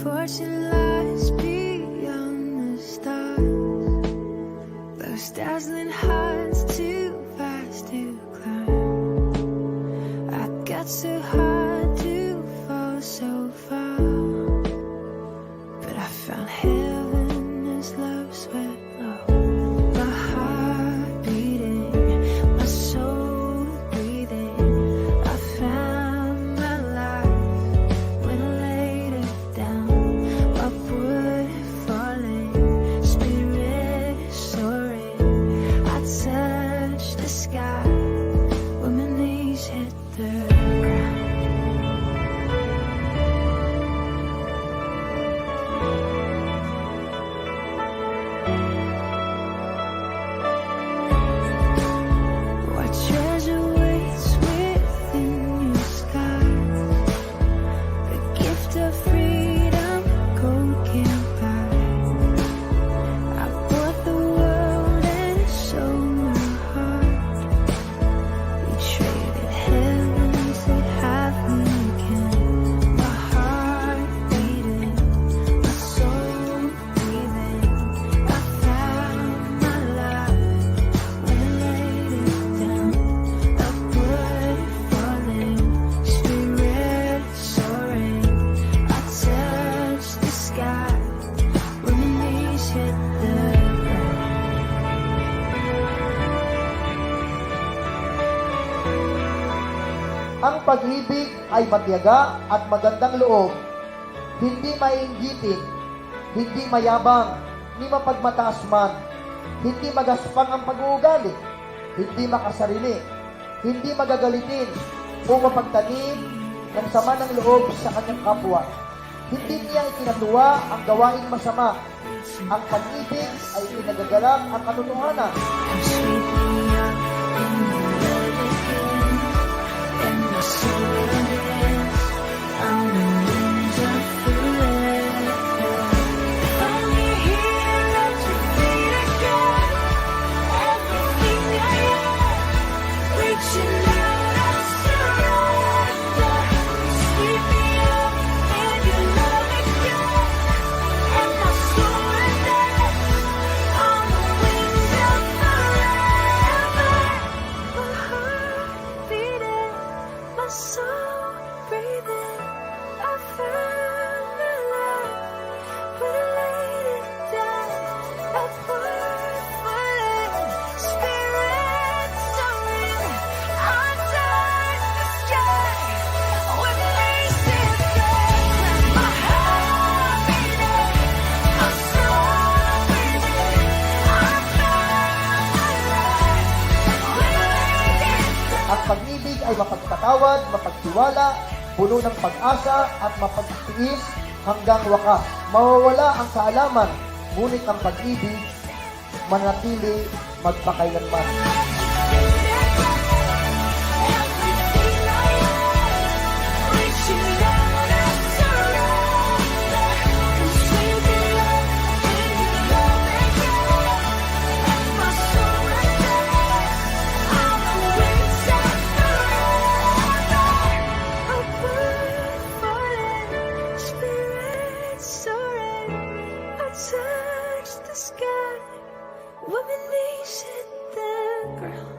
fortune lies beyond the stars. Those dazzling heights too fast to climb. I got so hard to fall so far, but I found heaven as love swept low. My heart beating, my soul breathing. I found my life when I laid it down. Upward falling, spirit soaring. I touched the sky when my knees hit the ground. What treasure waits within your skies? The gift of freedom gold can't buy. I bought the world and so my heart. We traded heaven to have me again. My heart beating, my soul breathing. I found my life when I laid it down. Upward falling, spirit soaring. I touched the sky when my knees hit the ground. Ang pag-ibig ay matiyaga at magandang loob, hindi maiinggitin, hindi mayabang, ni mapagmataas man, hindi magaspang ang pag-uugali, hindi makasarili, hindi magagalitin, o mapagtanim ng sama ng loob sa kanyang kapwa. Hindi niya ikinatuwa ang gawaing masama. Ang pag-ibig ay pinagagalak ang katotohanan. Sweep me up in your love again, and my soul is on the wings of forever. Only here at your feet again, everything I am, reaching out of surrender. Sweep me up in your love again, and my soul is on the wings of forever. My heart beating, my soul breathing. I found my life when I laid it down. Upward falling, spirit soaring. I touched the sky when my knees hit the ground. My heart beating, my soul breathing. I found my life when I laid it down. Ang pag-ibig ay mapagpatawad, mapagtiwala, puno ng pag-asa at mapagtiis hanggang wakas. Mawawala ang kaalaman, ngunit ang pag-ibig manatili magpakailanman. Touch the sky when my knees hit the ground.